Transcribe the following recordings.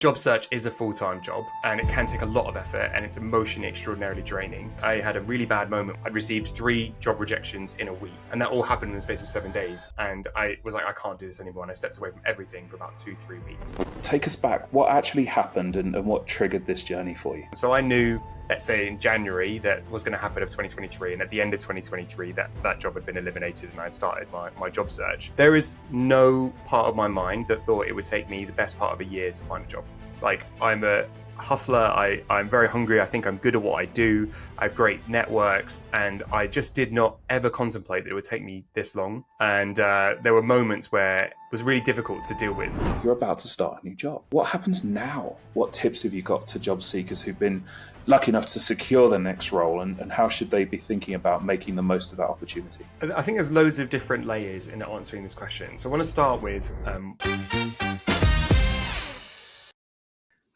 Job search is a full-time job and it can take a lot of effort and it's emotionally extraordinarily draining. I had a really bad moment. I'd received 3 job rejections in a week and that all happened in the space of 7 days. And I was like, I can't do this anymore. And I stepped away from everything for about 2-3 weeks. Take us back. What actually happened and what triggered this journey for you? So I knew, let's say in January, that was going to happen of 2023. And at the end of 2023, that job had been eliminated and I had started my job search. There is no part of my mind that thought it would take me the best part of a year to find a job. Like, I'm a hustler, I'm very hungry, I think I'm good at what I do, I have great networks, and I just did not ever contemplate that it would take me this long. And there were moments where it was really difficult to deal with. You're about to start a new job. What happens now? What tips have you got to job seekers who've been lucky enough to secure their next role, and how should they be thinking about making the most of that opportunity? I think there's loads of different layers in answering this question. So I want to start with...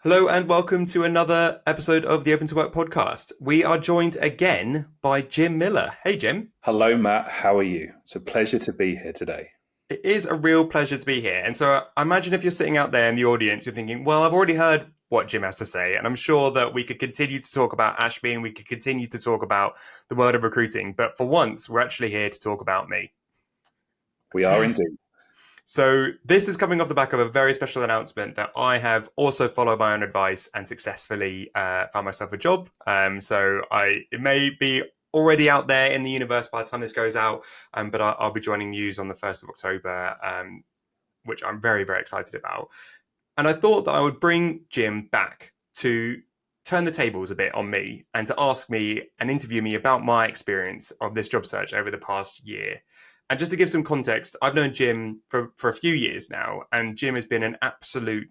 Hello and welcome to another episode of the Open to Work podcast. We are joined again by Jim Miller. Hey, Jim. Hello, Matt. How are you? It's a pleasure to be here today. It is a real pleasure to be here. And so I imagine if you're sitting out there in the audience, you're thinking, well, I've already heard what Jim has to say. And I'm sure that we could continue to talk about Ashby and we could continue to talk about the world of recruiting. But for once, we're actually here to talk about me. We are indeed. So this is coming off the back of a very special announcement that I have also followed my own advice and successfully found myself a job. It may be already out there in the universe by the time this goes out, but I'll be joining Muse on the 1st of October, which I'm very, very excited about. And I thought that I would bring Jim back to turn the tables a bit on me and to ask me and interview me about my experience of this job search over the past year. And just to give some context, I've known Jim for a few years now, and Jim has been an absolute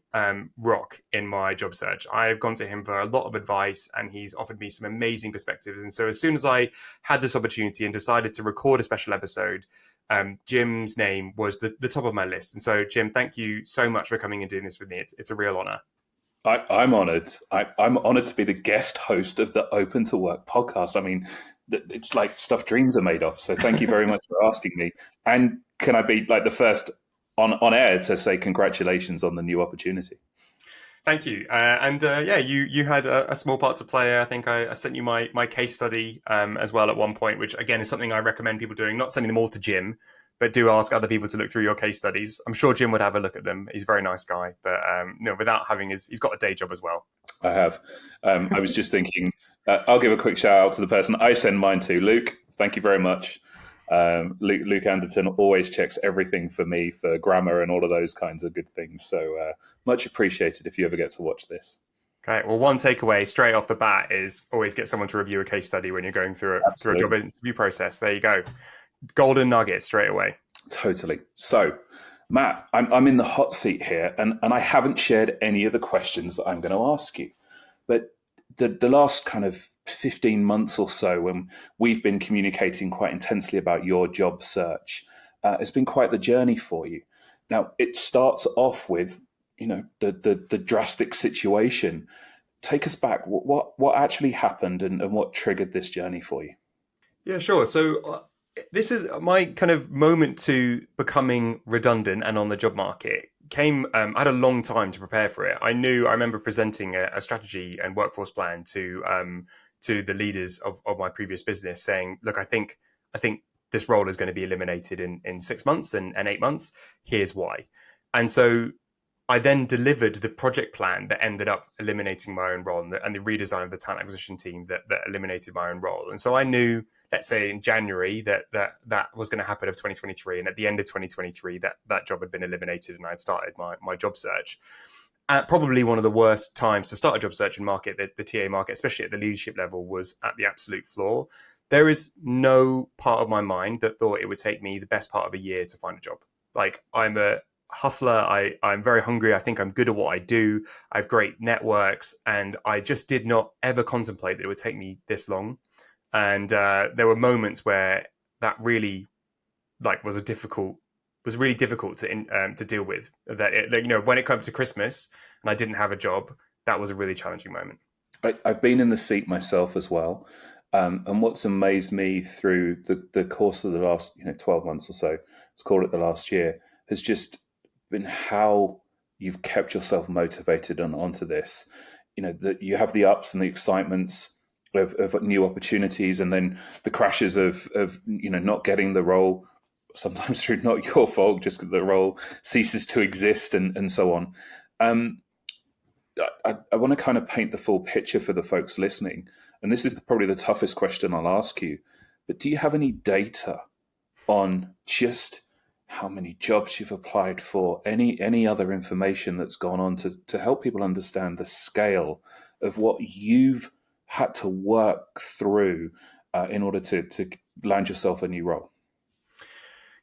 rock in my job search. I've gone to him for a lot of advice, and he's offered me some amazing perspectives. And so as soon as I had this opportunity and decided to record a special episode, Jim's name was the top of my list. And so, Jim, thank you so much for coming and doing this with me. It's a real honor. I'm honored. I'm honored to be the guest host of the Open to Work podcast. I mean, it's like stuff dreams are made of. So thank you very much for asking me. And can I be like the first on air to say congratulations on the new opportunity? Thank you. You had a small part to play. I think I sent you my case study as well at one point, which again is something I recommend people doing, not sending them all to Jim, but do ask other people to look through your case studies. I'm sure Jim would have a look at them. He's a very nice guy, but without having he's got a day job as well. I have. I was just thinking, I'll give a quick shout out to the person I send mine to, Luke. Thank you very much. Luke Anderton always checks everything for me for grammar and all of those kinds of good things. So much appreciated if you ever get to watch this. Okay. Well, one takeaway straight off the bat is always get someone to review a case study when you're going through a job interview process. There you go. Golden nugget straight away. Totally. So, Matt, I'm in the hot seat here, and I haven't shared any of the questions that I'm going to ask you. But the last kind of 15 months or so, when we've been communicating quite intensely about your job search, it's been quite the journey for you. Now, it starts off with, the drastic situation. Take us back. What actually happened and what triggered this journey for you? Yeah, sure. So this is my kind of moment to becoming redundant and on the job market. I had a long time to prepare for it. I remember presenting a strategy and workforce plan to the leaders of my previous business, saying, look, I think this role is going to be eliminated in 6 months and 8 months. Here's why. And so I then delivered the project plan that ended up eliminating my own role and the redesign of the talent acquisition team that eliminated my own role. And so I knew, let's say in January, that was going to happen of 2023. And at the end of 2023, that job had been eliminated and I had started my job search. At probably one of the worst times to start a job search in market, the TA market, especially at the leadership level, was at the absolute floor. There is no part of my mind that thought it would take me the best part of a year to find a job. Like, I'm a hustler, I'm very hungry, I think I'm good at what I do, I have great networks, and I just did not ever contemplate that it would take me this long. And there were moments where that really was really difficult to deal with. When it comes to Christmas and I didn't have a job, that was a really challenging moment. I've been in the seat myself as well. And what's amazed me through the course of the last 12 months or so, let's call it the last year, has just been how you've kept yourself motivated and onto this. That you have the ups and the excitements of new opportunities, and then the crashes of not getting the role, sometimes through not your fault, just because the role ceases to exist, and so on. I want to kind of paint the full picture for the folks listening, and this is probably the toughest question I'll ask you. But do you have any data on just how many jobs you've applied for, any other information that's gone on to help people understand the scale of what you've had to work through in order to land yourself a new role?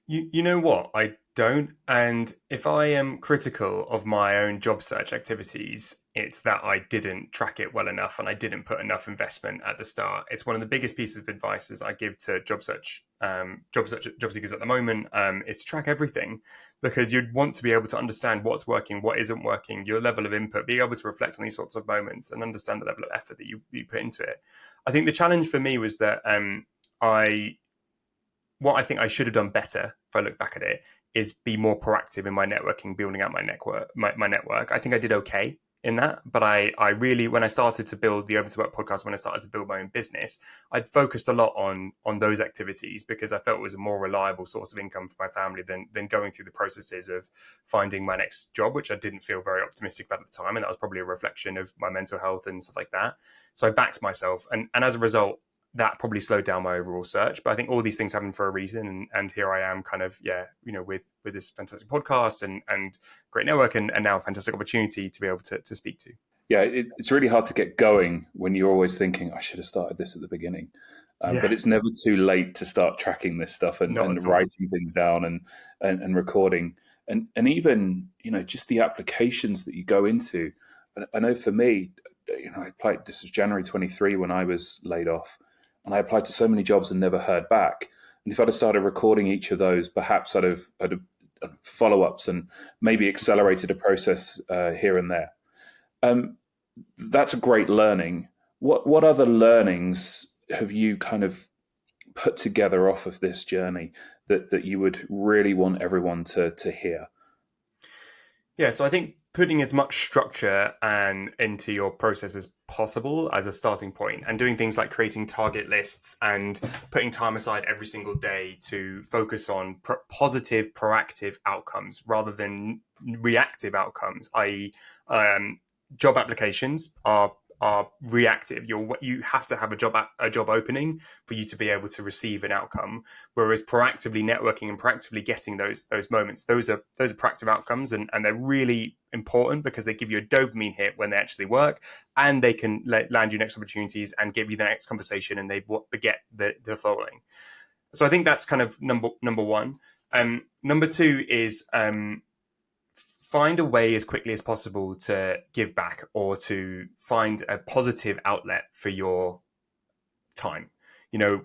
You know what? I don't. And if I am critical of my own job search activities, it's that I didn't track it well enough and I didn't put enough investment at the start. It's one of the biggest pieces of advice I give to job seekers at the moment, is to track everything, because you'd want to be able to understand what's working, what isn't working, your level of input, be able to reflect on these sorts of moments and understand the level of effort that you put into it. I think the challenge for me was that what I think I should have done better, if I look back at it, is be more proactive in my networking, building out my network. I think I did okay in that, but I really, when I started to build the Open to Work podcast, when I started to build my own business, I'd focused a lot on those activities because I felt it was a more reliable source of income for my family than going through the processes of finding my next job, which I didn't feel very optimistic about at the time. And that was probably a reflection of my mental health and stuff like that. So I backed myself. And as a result, that probably slowed down my overall search. But I think all these things happen for a reason. And here I am kind of, with this fantastic podcast and great network and now a fantastic opportunity to be able to speak to. Yeah, it's really hard to get going when you're always thinking, I should have started this at the beginning. But it's never too late to start tracking this stuff and writing things down and recording. And even, just the applications that you go into. I know for me, I applied, this was January 23 when I was laid off. And I applied to so many jobs and never heard back. And if I'd have started recording each of those, perhaps I'd have follow-ups and maybe accelerated a process here and there. That's a great learning. What other learnings have you kind of put together off of this journey that you would really want everyone to hear? Yeah, so I think putting as much structure and into your process as possible as a starting point, and doing things like creating target lists and putting time aside every single day to focus on positive, proactive outcomes rather than reactive outcomes, i.e., job applications are reactive. You have to have a job opening for you to be able to receive an outcome. Whereas proactively networking and proactively getting those moments, those are proactive outcomes, and they're really important because they give you a dopamine hit when they actually work, and they can land you next opportunities and give you the next conversation, and they beget the following. So I think that's kind of number one. Number two is find a way as quickly as possible to give back or to find a positive outlet for your time.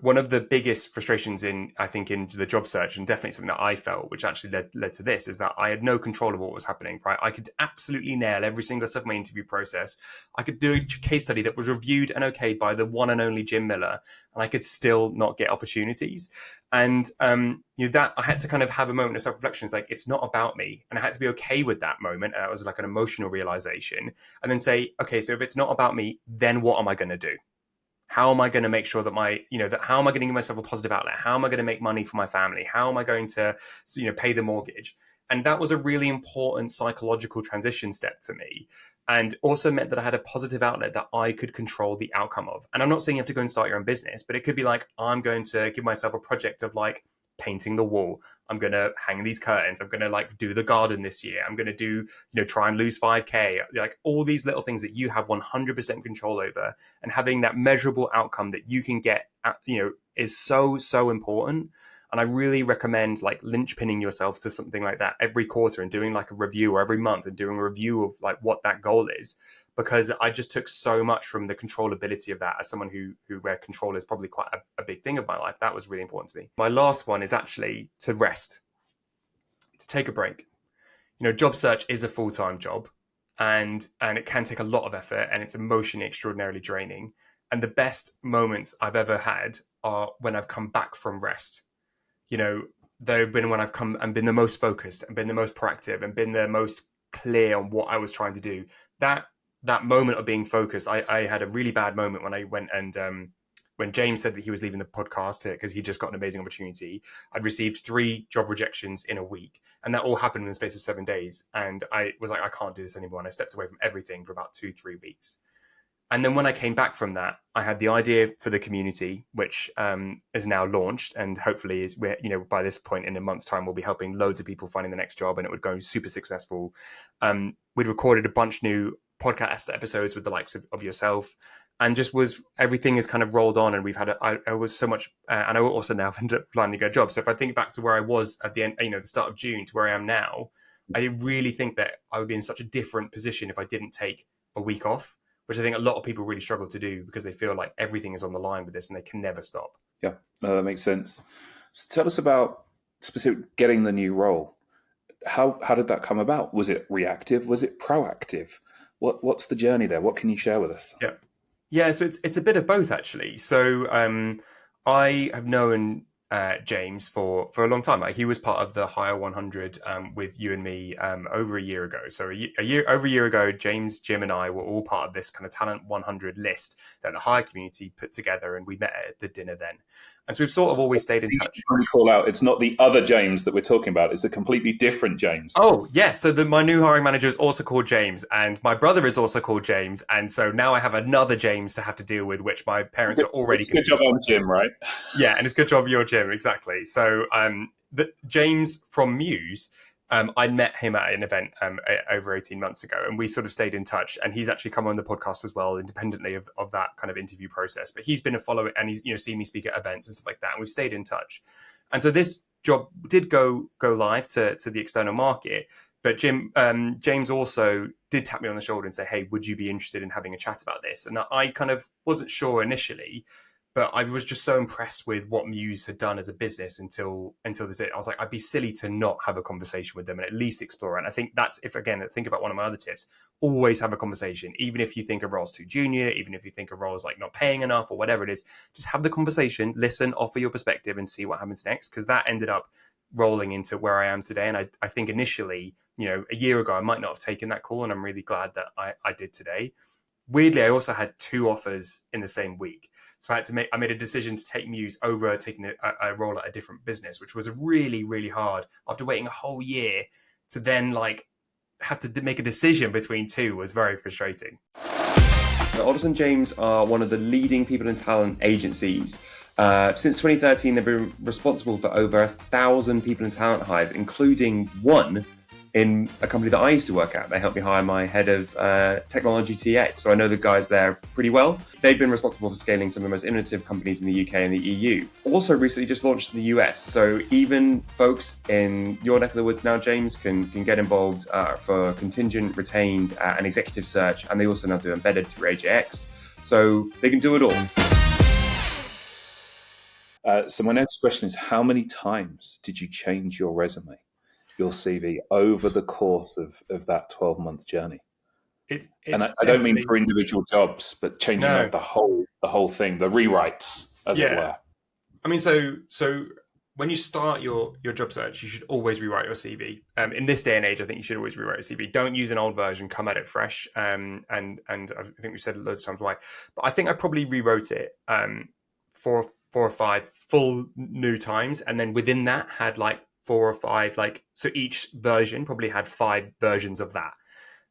One of the biggest frustrations in the job search, and definitely something that I felt, which actually led to this, is that I had no control of what was happening, right? I could absolutely nail every single step of my interview process. I could do a case study that was reviewed and okayed by the one and only Jim Miller, and I could still not get opportunities. And that I had to kind of have a moment of self-reflection. It's like, it's not about me. And I had to be okay with that moment. And that was like an emotional realization. And then say, okay, so if it's not about me, then what am I going to do? How am I going to make sure that how am I going to give myself a positive outlet? How am I going to make money for my family? How am I going to, pay the mortgage? And that was a really important psychological transition step for me. And also meant that I had a positive outlet that I could control the outcome of. And I'm not saying you have to go and start your own business, but it could be like, I'm going to give myself a project of like painting the wall. I'm going to hang these curtains. I'm going to do the garden this year. I'm going to do, try and lose 5K, like all these little things that you have 100% control over, and having that measurable outcome that you can get, is so, so important. And I really recommend linchpinning yourself to something like that every quarter and doing like a review, or every month and doing a review of like what that goal is. Because I just took so much from the controllability of that as someone where control is probably quite a big thing of my life. That was really important to me. My last one is actually to rest, to take a break. Job search is a full-time job, and it can take a lot of effort, and it's emotionally extraordinarily draining. And the best moments I've ever had are when I've come back from rest. They've been when I've come and been the most focused and been the most proactive and been the most clear on what I was trying to do. That moment of being focused, I had a really bad moment when I went and when James said that he was leaving the podcast because he just got an amazing opportunity. I'd received 3 job rejections in a week, and that all happened in the space of 7 days. And I was like, I can't do this anymore. And I stepped away from everything for about 2-3 weeks. And then when I came back from that, I had the idea for the community, which is now launched, and hopefully is where, by this point in a month's time, we'll be helping loads of people finding the next job, and it would go super successful. We'd recorded a bunch of new podcast episodes with the likes of yourself, and just everything has kind of rolled on, and we've had I was so much, and I also now have ended up finding a job. So if I think back to where I was at the end, the start of June to where I am now, I really think that I would be in such a different position if I didn't take a week off, which I think a lot of people really struggle to do because they feel like everything is on the line with this and they can never stop. Yeah, no, that makes sense. So tell us about specific getting the new role. How did that come about? Was it reactive? Was it proactive? What's the journey there? What can you share with us? Yeah. So it's a bit of both, actually. So I have known James for a long time. He was part of the Hire 100 with you and me over a year ago. So over a year ago, James, Jim, and I were all part of this kind of Talent 100 list that the Hire community put together, and we met at the dinner then. And so we've sort of always stayed in touch. Call out, it's not the other James that we're talking about. It's a completely different James. Oh, yes. So my new hiring manager is also called James, and my brother is also called James. And so now I have another James to have to deal with, which my parents are already confused. Good job on Jim, right? Yeah, and it's good job you're Jim, exactly. So the James from Muse, I met him at an event over 18 months ago, and we sort of stayed in touch. And he's actually come on the podcast as well, independently of that kind of interview process. But he's been a follower, and he's seen me speak at events and stuff like that. And we've stayed in touch. And so this job did go live to the external market. But James also did tap me on the shoulder and say, "Hey, would you be interested in having a chat about this?" And I kind of wasn't sure initially, but I was just so impressed with what Muse had done as a business until this day. I was like, I'd be silly to not have a conversation with them and at least explore it. And I think that's, if again, think about one of my other tips, always have a conversation. Even if you think a role's too junior, even if you think a role's like not paying enough or whatever it is, just have the conversation, listen, offer your perspective and see what happens next. Because that ended up rolling into where I am today. And I think initially, a year ago, I might not have taken that call. And I'm really glad that I did today. Weirdly, I also had 2 offers in the same week. So I made a decision to take Muse over taking a role at a different business, which was really, really hard. After waiting a whole year to then have to make a decision between 2 was very frustrating. So Alderson James are one of the leading people and talent agencies. Since 2013, they've been responsible for over 1,000 people and talent hires, including 1 in a company that I used to work at. They helped me hire my head of technology TA. So I know the guys there pretty well. They've been responsible for scaling some of the most innovative companies in the UK and the EU. Also recently just launched in the US. So even folks in your neck of the woods now, James, can get involved for contingent, retained, and executive search. And they also now do embedded through AJX. So they can do it all. So my next question is, how many times did you change your resume, your CV, over the course of that 12-month journey? And I don't mean for individual jobs, but changing like the whole thing, the rewrites, as it were. I mean, so when you start your job search, you should always rewrite your CV. In this day and age, I think you should always rewrite your CV. Don't use an old version. Come at it fresh. And I think we've said loads of times why. But I think I probably rewrote it 4 or 5 full new times, and then within that had 4 or 5 so each version probably had 5 versions of that.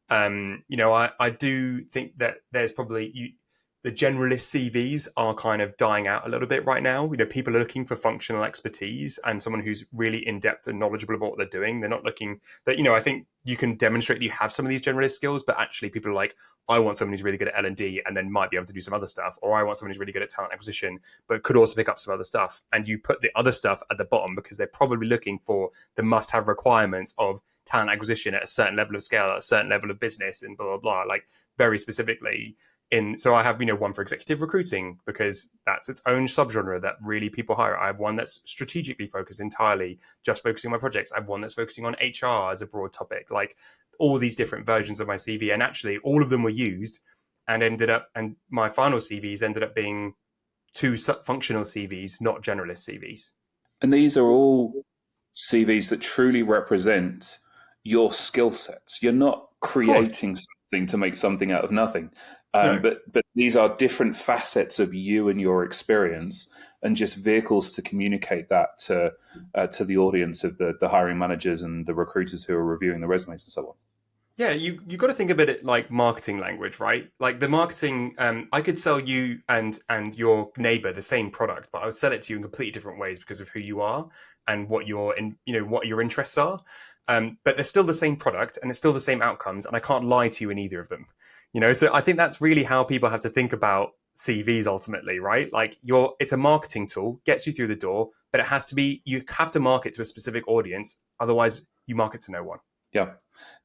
I do think that there's probably the generalist CVs are kind of dying out a little bit right now. People are looking for functional expertise and someone who's really in depth and knowledgeable about what they're doing. They're not looking that, I think you can demonstrate that you have some of these generalist skills, but actually people are like, I want someone who's really good at L&D and then might be able to do some other stuff. Or I want someone who's really good at talent acquisition, but could also pick up some other stuff. And you put the other stuff at the bottom because they're probably looking for the must-have requirements of talent acquisition at a certain level of scale, at a certain level of business and blah, blah, blah, very specifically. So I have, one for executive recruiting because that's its own subgenre that really people hire. I have one that's strategically focused entirely, just focusing on my projects. I have one that's focusing on HR as a broad topic, all these different versions of my CV. And actually all of them were used and my final CVs ended up being 2 functional CVs, not generalist CVs. And these are all CVs that truly represent your skill sets. You're not Of course. creating something to make something out of nothing. No. But these are different facets of you and your experience, and just vehicles to communicate that to the audience of the hiring managers and the recruiters who are reviewing the resumes and so on. Yeah, you got to think of it like marketing language, right? Like the marketing, I could sell you and your neighbor the same product, but I would sell it to you in completely different ways because of who you are and what what your interests are. But they're still the same product and it's still the same outcomes, and I can't lie to you in either of them. So I think that's really how people have to think about CVs ultimately, right? Like it's a marketing tool, gets you through the door, but it has to be, you have to market to a specific audience, otherwise you market to no one. Yeah,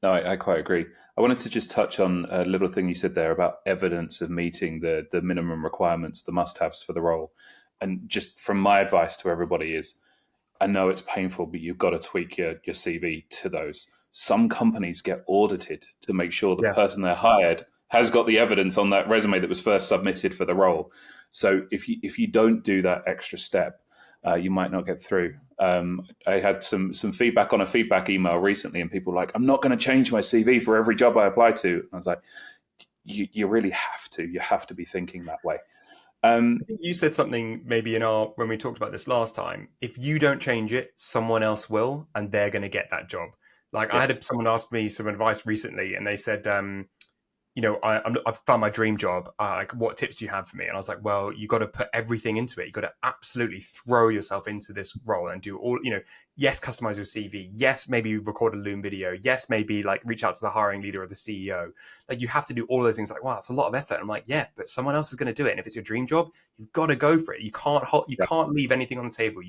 no, I quite agree. I wanted to just touch on a little thing you said there about evidence of meeting the minimum requirements, the must-haves for the role. And just from my advice to everybody is, I know it's painful, but you've got to tweak your CV to those. Some companies get audited to make sure the Yeah. person they're hired has got the evidence on that resume that was first submitted for the role. So if you don't do that extra step, you might not get through. I had some feedback on a feedback email recently, and people were like, I'm not going to change my CV for every job I apply to. And I was like, you really have to. You have to be thinking that way. I think you said something maybe when we talked about this last time. If you don't change it, someone else will, and they're going to get that job. Like Yes. I had someone ask me some advice recently, and they said, I've found my dream job. Like, what tips do you have for me? And I was like, well, you got to put everything into it. You got to absolutely throw yourself into this role and do all, yes, customize your CV. Yes, maybe record a Loom video. Yes, maybe like reach out to the hiring leader or the CEO. Like you have to do all those things. Like, wow, it's a lot of effort. I'm like, yeah, but someone else is going to do it. And if it's your dream job, you've got to go for it. You can't leave anything on the table.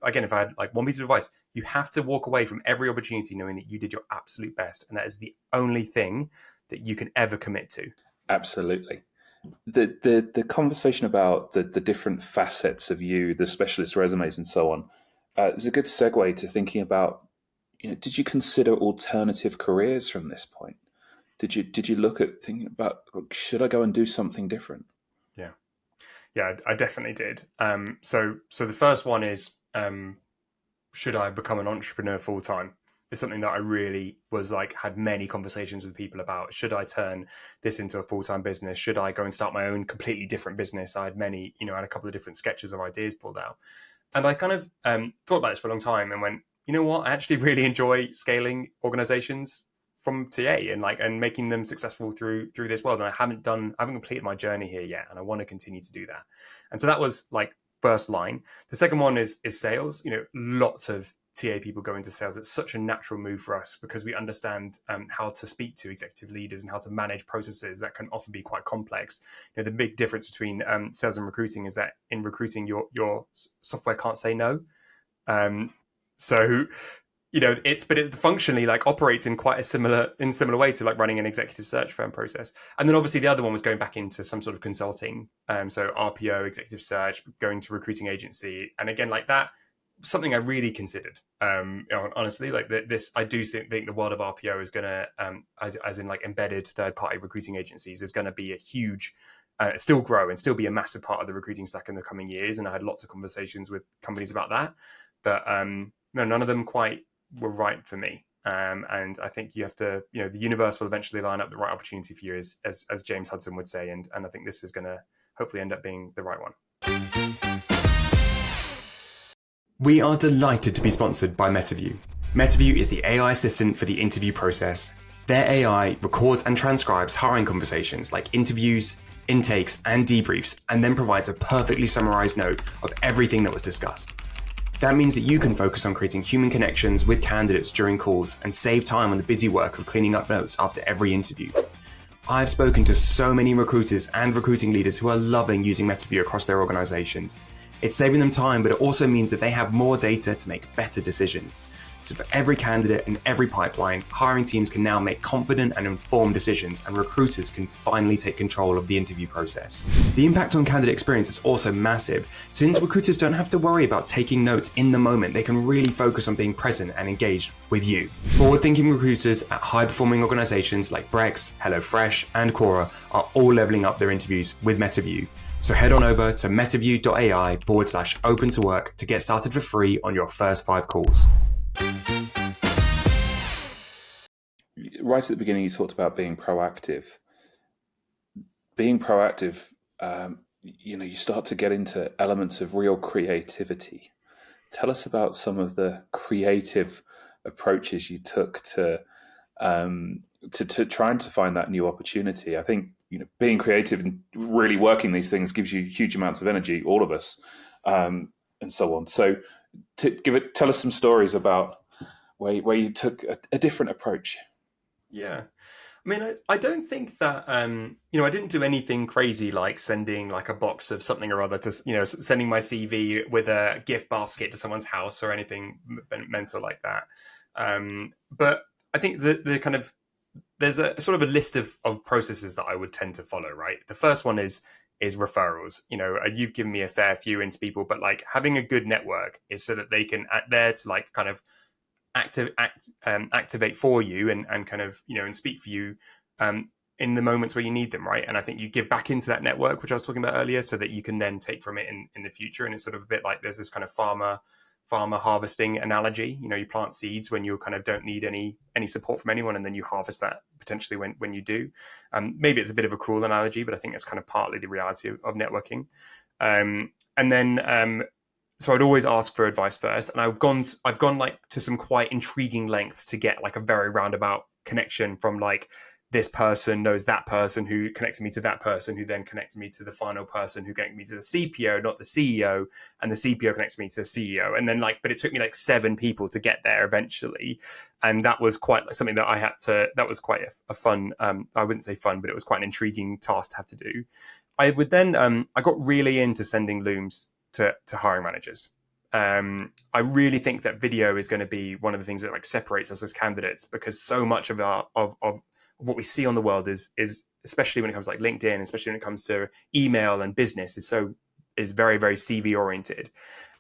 Again, if I had like one piece of advice, you have to walk away from every opportunity knowing that you did your absolute best. And that is the only thing that you can ever commit to. Absolutely. The conversation about the different facets of you, the specialist resumes and so on, is a good segue to thinking about, did you consider alternative careers from this point? Did you look at thinking about, should I go and do something different? Yeah, I definitely did. So the first one is, should I become an entrepreneur full time? It's something that I really had many conversations with people about. Should I turn this into a full-time business? Should I go and start my own completely different business? I had had a couple of different sketches or ideas pulled out. And I kind of thought about this for a long time and went, you know what? I actually really enjoy scaling organizations from TA and making them successful through this world. And I haven't completed my journey here yet. And I want to continue to do that. And so that was like first line. The second one is sales. Lots of TA people go into sales. It's such a natural move for us because we understand how to speak to executive leaders and how to manage processes that can often be quite complex. The big difference between sales and recruiting is that in recruiting, your software can't say no. It functionally operates in quite a similar way to running an executive search firm process. And then obviously the other one was going back into some sort of consulting. So RPO, executive search, going to recruiting agency. And again, like that, something I really considered. Honestly, this, I do think the world of RPO is going to, as in embedded third-party recruiting agencies, is going to be a huge, still grow and still be a massive part of the recruiting stack in the coming years. And I had lots of conversations with companies about that, but no, none of them quite were right for me. And I think you have to, the universe will eventually line up the right opportunity for you, as James Hudson would say. And I think this is going to hopefully end up being the right one. We are delighted to be sponsored by Metaview. Metaview is the AI assistant for the interview process. Their AI records and transcribes hiring conversations like interviews, intakes, and debriefs, and then provides a perfectly summarized note of everything that was discussed. That means that you can focus on creating human connections with candidates during calls and save time on the busy work of cleaning up notes after every interview. I've spoken to so many recruiters and recruiting leaders who are loving using Metaview across their organizations. It's saving them time, but it also means that they have more data to make better decisions. So for every candidate and every pipeline, hiring teams can now make confident and informed decisions, and recruiters can finally take control of the interview process. The impact on candidate experience is also massive. Since recruiters don't have to worry about taking notes in the moment, they can really focus on being present and engaged with you. Forward-thinking recruiters at high-performing organizations like Brex, HelloFresh, and Quora are all leveling up their interviews with Metaview. So head on over to metaview.ai/open to work to get started for free on your first 5 calls. right at the beginning, you talked about being proactive. Being proactive, you start to get into elements of real creativity. Tell us about some of the creative approaches you took to trying to find that new opportunity. I think being creative and really working these things gives you huge amounts of energy, all of us, and so on. So, tell us some stories about where you took a different approach. Yeah. I mean, I don't think that I didn't do anything crazy like sending like a box of something or other to sending my CV with a gift basket to someone's house or anything mental like that. But I think the kind of there's a sort of a list of processes that I would tend to follow. Right, the first one is referrals. You've given me a fair few into people, but like having a good network is so that they can there to like kind of activate for you and kind of and speak for you in the moments where you need them, right? And I think you give back into that network, which I was talking about earlier, so that you can then take from it in the future. And it's sort of a bit like there's this kind of farmer harvesting analogy. You plant seeds when you kind of don't need any support from anyone, and then you harvest that potentially when you do. Maybe it's a bit of a cruel analogy, but I think it's kind of partly the reality of networking. And then so I'd always ask for advice first, and I've gone like to some quite intriguing lengths to get like a very roundabout connection from like this person knows that person who connected me to that person who then connected me to the final person who connected me to the CPO, not the CEO, and the CPO connects me to the CEO, and then but it took me like 7 people to get there eventually, and that was quite something that I had to. That was quite a fun. I wouldn't say fun, but it was quite an intriguing task to have to do. I would then I got really into sending looms to hiring managers. I really think that video is going to be one of the things that like separates us as candidates, because so much of what we see on the world is especially when it comes to like LinkedIn, especially when it comes to email and business, is very, very CV oriented.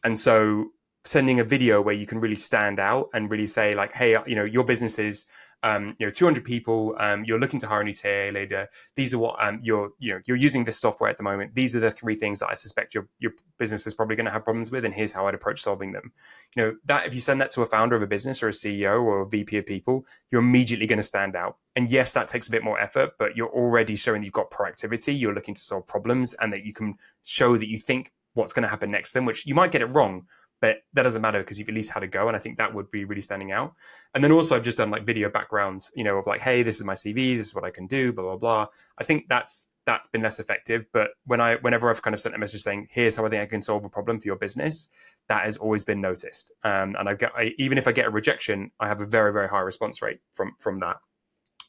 And so sending a video where you can really stand out and really say like, hey, your business is 200 people, you're looking to hire a new TA leader. These are what you're using this software at the moment. These are the 3 things that I suspect your business is probably going to have problems with, and here's how I'd approach solving them. That if you send that to a founder of a business or a CEO or a VP of people, you're immediately going to stand out. And yes, that takes a bit more effort, but you're already showing that you've got proactivity, you're looking to solve problems, and that you can show that you think what's going to happen next to them, which you might get it wrong, but that doesn't matter because you've at least had a go. And I think that would be really standing out. And then also I've just done like video backgrounds, of like, hey, this is my CV, this is what I can do, blah, blah, blah. I think that's been less effective. But whenever I've kind of sent a message saying, here's how I think I can solve a problem for your business, that has always been noticed. And even if I get a rejection, I have a very, very high response rate from that.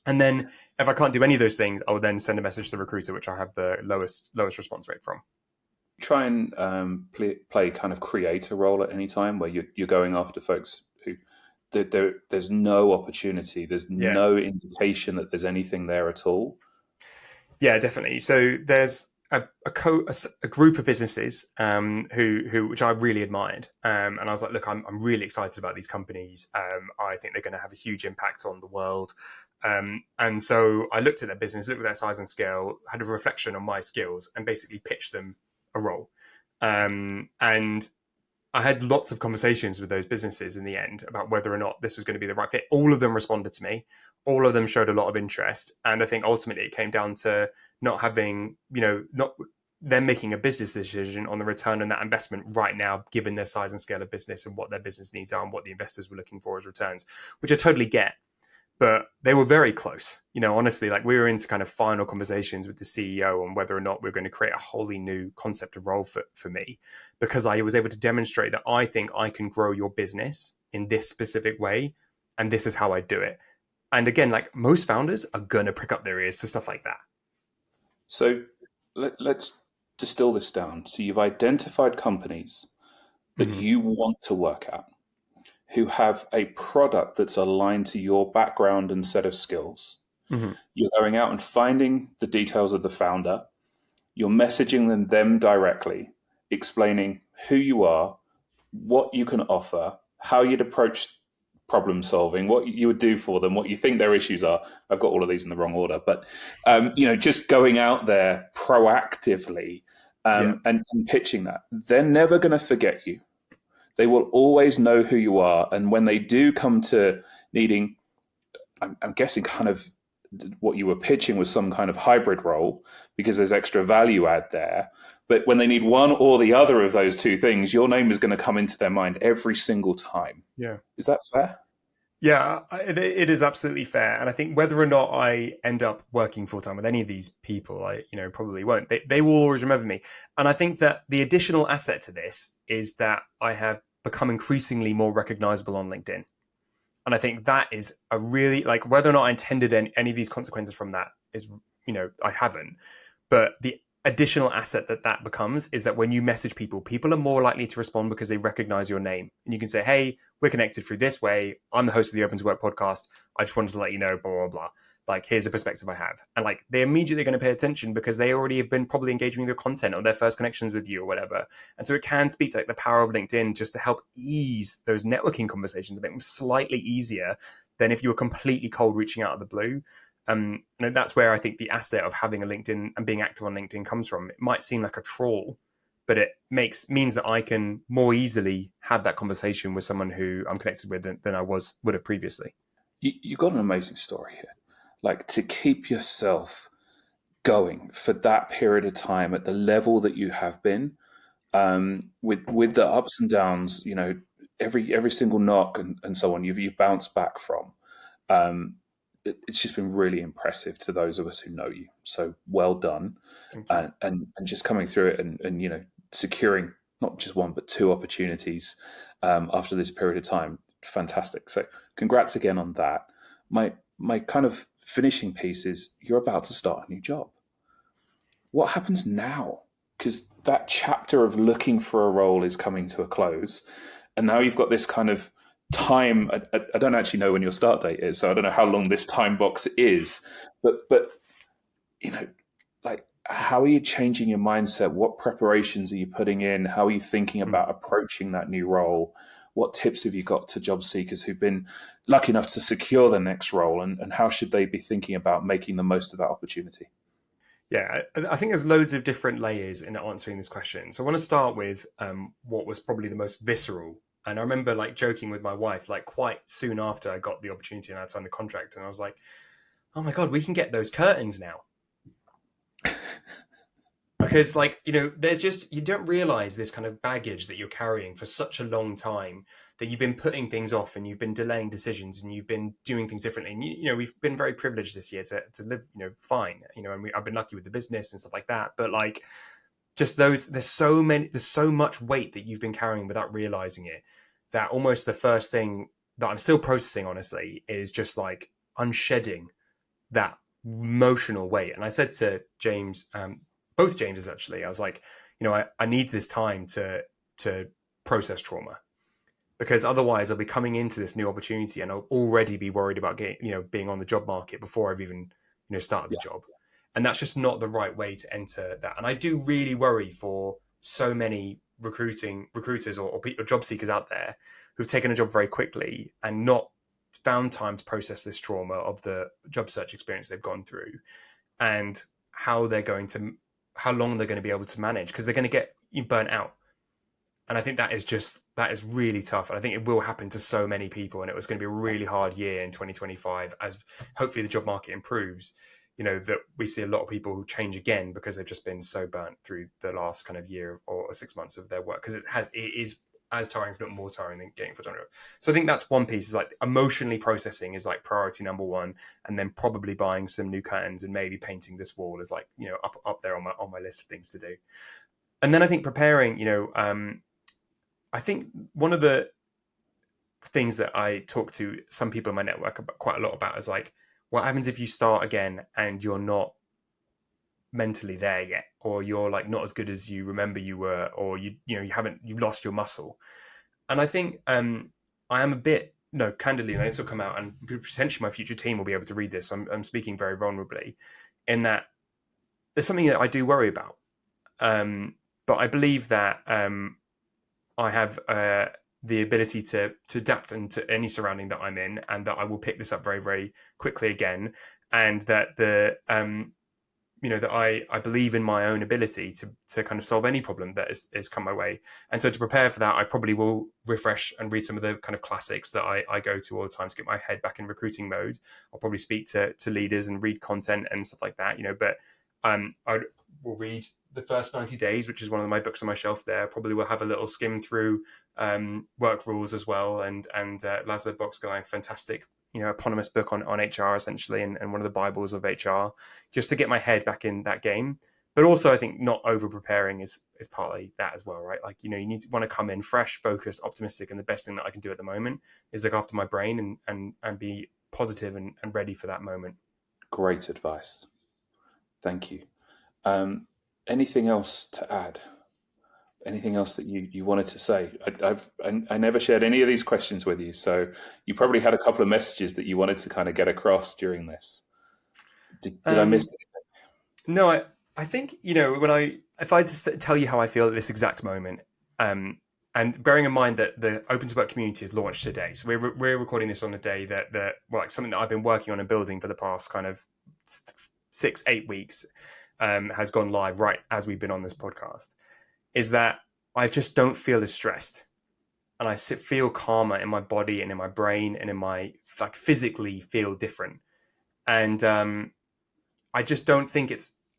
And then if I can't do any of those things, I will then send a message to the recruiter, which I have the lowest response rate from. Try and play kind of creator role at any time where you're going after folks who there's no opportunity, there's no indication that there's anything there at all. Yeah, definitely. So there's a group of businesses who which I really admired, and I was like, look, I'm really excited about these companies. I think they're going to have a huge impact on the world. And so I looked at their business, looked at their size and scale, had a reflection on my skills, and basically pitched them a role. And I had lots of conversations with those businesses in the end about whether or not this was going to be the right fit. All of them responded to me. All of them showed a lot of interest. And I think ultimately it came down to not having, not them making a business decision on the return on that investment right now, given their size and scale of business and what their business needs are and what the investors were looking for as returns, which I totally get. But they were very close. Honestly, like we were into kind of final conversations with the CEO on whether or not we're going to create a wholly new concept of role for me, because I was able to demonstrate that I think I can grow your business in this specific way, and this is how I do it. And again, like most founders are going to prick up their ears to stuff like that. So let's distill this down. So you've identified companies that you want to work at, who have a product that's aligned to your background and set of skills. You're going out and finding the details of the founder. You're messaging them directly, explaining who you are, what you can offer, how you'd approach problem solving, what you would do for them, what you think their issues are. I've got all of these in the wrong order, but just going out there proactively and pitching that. They're never going to forget you. They will always know who you are. And when they do come to needing I'm guessing kind of what you were pitching was some kind of hybrid role because there's extra value add there. But when they need one or the other of those two things, your name is going to come into their mind every single time. Yeah. Is that fair? Yeah, it is absolutely fair. And I think whether or not I end up working full time with any of these people, I probably won't. They will always remember me. And I think that the additional asset to this is that I have become increasingly more recognizable on LinkedIn. And I think that is a really, like, whether or not I intended any of these consequences from that is, I haven't. But the additional asset that becomes is that when you message people, people are more likely to respond because they recognize your name. And you can say, hey, we're connected through this way. I'm the host of the Open to Work podcast. I just wanted to let you know, blah, blah, blah. Like, here's a perspective I have. And like, they're immediately going to pay attention because they already have been probably engaging with your content or their first connections with you or whatever. And so it can speak to like the power of LinkedIn just to help ease those networking conversations, make them slightly easier than if you were completely cold reaching out of the blue. And that's where I think the asset of having a LinkedIn and being active on LinkedIn comes from. It might seem like a trawl, but it means that I can more easily have that conversation with someone who I'm connected with than I would have previously. You got an amazing story here. Like, to keep yourself going for that period of time at the level that you have been, with the ups and downs, every single knock and so on, you've bounced back from. It's just been really impressive to those of us who know you. So well done, Thank you. and just coming through it and securing not just one but two opportunities after this period of time. Fantastic. So congrats again on that. My kind of finishing piece is you're about to start a new job. What happens now? Because that chapter of looking for a role is coming to a close, and now you've got this kind of time. I don't actually know when your start date is, so I don't know how long this time box is. But like, how are you changing your mindset? What preparations are you putting in? How are you thinking about approaching that new role? What tips have you got to job seekers who've been lucky enough to secure their next role, and how should they be thinking about making the most of that opportunity? Yeah, I think there's loads of different layers in answering this question. So I want to start with what was probably the most visceral. And I remember like joking with my wife, like quite soon after I got the opportunity and I signed the contract, and I was like, oh my God, we can get those curtains now. Because like, there's just, you don't realize this kind of baggage that you're carrying for such a long time, that you've been putting things off and you've been delaying decisions and you've been doing things differently. And, we've been very privileged this year to live, fine, and I've been lucky with the business and stuff like that. But like, just there's so much weight that you've been carrying without realizing it, that almost the first thing that I'm still processing, honestly, is just like unshedding that emotional weight. And I said to James, both Jameses actually, I was like, I need this time to process trauma, because otherwise I'll be coming into this new opportunity and I'll already be worried about being on the job market before I've even started the job. And that's just not the right way to enter that. And I do really worry for so many recruiters or job seekers out there who've taken a job very quickly and not found time to process this trauma of the job search experience they've gone through, and how long they're going to be able to manage, because they're going to get burnt out. And I think that is really tough. And I think it will happen to so many people. And it was going to be a really hard year in 2025, as hopefully the job market improves, that we see a lot of people who change again because they've just been so burnt through the last kind of year or 6 months of their work. Because it is as tiring, if not more tiring, than getting full-time job. So I think that's one piece, is like emotionally processing is like priority number one. And then probably buying some new curtains and maybe painting this wall is like, up there on my list of things to do. And then I think preparing, I think one of the things that I talk to some people in my network about quite a lot about is like, what happens if you start again and you're not mentally there yet, or you're like not as good as you remember you were, or you've lost your muscle. And I think I am a bit, no, candidly, and this will come out, and potentially my future team will be able to read this. I'm speaking very vulnerably, in that there's something that I do worry about. But I believe that I have the ability to adapt into any surrounding that I'm in, and that I will pick this up very, very quickly again, and that that I believe in my own ability to kind of solve any problem that is come my way. And so to prepare for that, I probably will refresh and read some of the kind of classics that I go to all the time to get my head back in recruiting mode. I'll probably speak to leaders and read content and stuff like that, but I will read The First 90 Days, which is one of my books on my shelf there. Probably will have a little skim through Work Rules as well, and Laszlo Boxguy, fantastic eponymous book on HR essentially, and one of the Bibles of HR, just to get my head back in that game. But also I think not over preparing is partly that as well, right? Like, you need to want to come in fresh, focused, optimistic, and the best thing that I can do at the moment is look after my brain and be positive and ready for that moment. Great advice. Thank you. Anything else to add? Anything else that you wanted to say? I never shared any of these questions with you, so you probably had a couple of messages that you wanted to kind of get across during this. Did I miss anything? No, I think, if I just tell you how I feel at this exact moment, and bearing in mind that the Open to Work community is launched today, so we're recording this on a day that something that I've been working on and building for the past kind of 6-8 weeks has gone live right as we've been on this podcast, is that I just don't feel as stressed, and I feel calmer in my body and in my brain and in my physically feel different. And I just don't think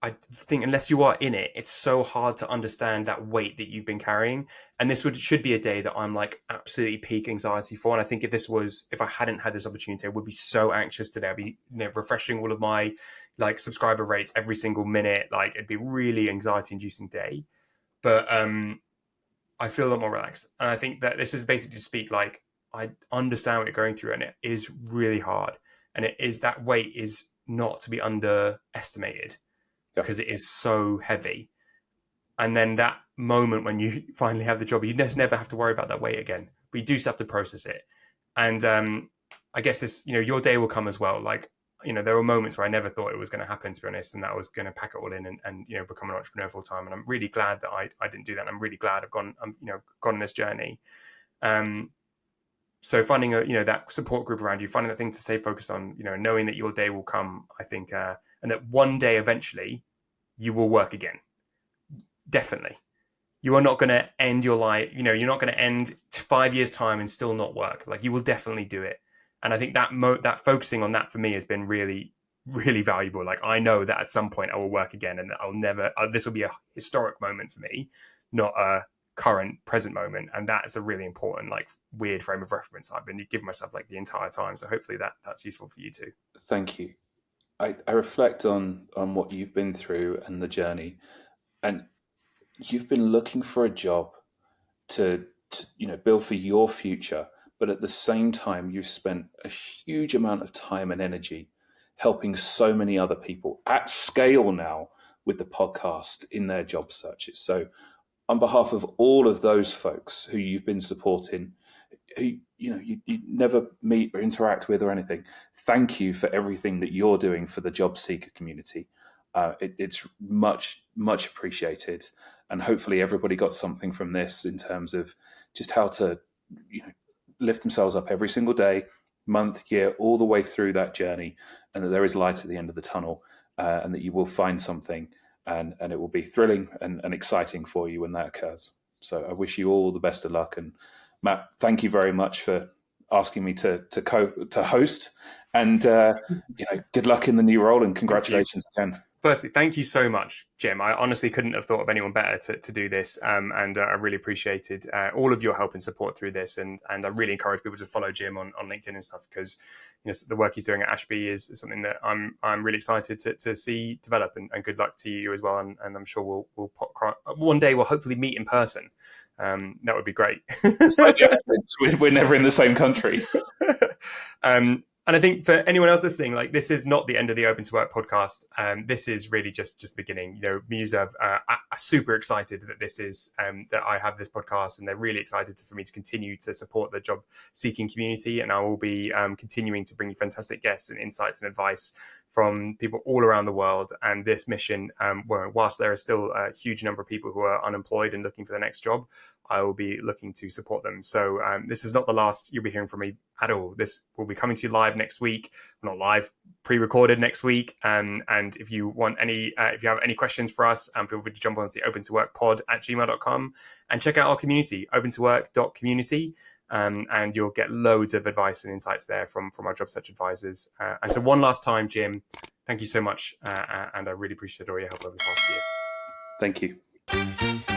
I think unless you are in it, it's so hard to understand that weight that you've been carrying. And this should be a day that I'm like absolutely peak anxiety for. And I think if I hadn't had this opportunity, I would be so anxious today. I'd be refreshing all of my like subscriber rates every single minute. Like, it'd be really anxiety inducing day. But I feel a lot more relaxed. And I think that this is basically to speak like, I understand what you're going through, and it is really hard. And that weight is not to be underestimated, because it is so heavy. And then that moment when you finally have the job, you just never have to worry about that weight again, but you do still have to process it. And I guess this, your day will come as well. Like, there were moments where I never thought it was going to happen, to be honest, and that I was going to pack it all in and become an entrepreneur full time. And I'm really glad that I didn't do that. And I'm really glad I've gone on this journey. So finding that support group around you, finding that thing to stay focused on, knowing that your day will come, I think, and that one day eventually you will work again. Definitely. You are not going to end your life. You're not going to end 5 years time and still not work. Like, you will definitely do it. And I think that focusing on that for me has been really, really valuable. Like, I know that at some point I will work again, and that this will be a historic moment for me, not a current present moment. And that's a really important, like, weird frame of reference I've been giving myself like the entire time. So hopefully that's useful for you too. Thank you. I reflect on what you've been through and the journey, and you've been looking for a job to build for your future, but at the same time you've spent a huge amount of time and energy helping so many other people at scale now with the podcast in their job searches. So on behalf of all of those folks who you've been supporting, who you never meet or interact with or anything, thank you for everything that you're doing for the job seeker community. It's much, much appreciated, and hopefully everybody got something from this in terms of just how to lift themselves up every single day, month, year, all the way through that journey, and that there is light at the end of the tunnel, and that you will find something, and it will be thrilling and exciting for you when that occurs. So I wish you all the best of luck. And Matt, thank you very much for asking me to host, and good luck in the new role, and congratulations again. Firstly, thank you so much, Jim. I honestly couldn't have thought of anyone better to do this, and I really appreciated all of your help and support through this. And I really encourage people to follow Jim on LinkedIn and stuff, because the work he's doing at Ashby is something that I'm really excited to see develop. And good luck to you as well. And I'm sure we'll one day we'll hopefully meet in person. That would be great. We're never in the same country. And I think for anyone else listening, like, this is not the end of the Open to Work podcast. This is really just the beginning. Musev are super excited that this is that I have this podcast, and they're really excited for me to continue to support the job seeking community. And I will be continuing to bring you fantastic guests and insights and advice from people all around the world. And this mission, whilst there is still a huge number of people who are unemployed and looking for the next job, I will be looking to support them. So this is not the last you'll be hearing from me at all. This will be coming to you live next week. Not live, pre-recorded next week. And if you want if you have any questions for us, feel free to jump on to the opentoworkpod@gmail.com and check out our community, opentowork.community. And you'll get loads of advice and insights there from our job search advisors. And so one last time, Jim, thank you so much. And I really appreciate all your help over the past year. Thank you.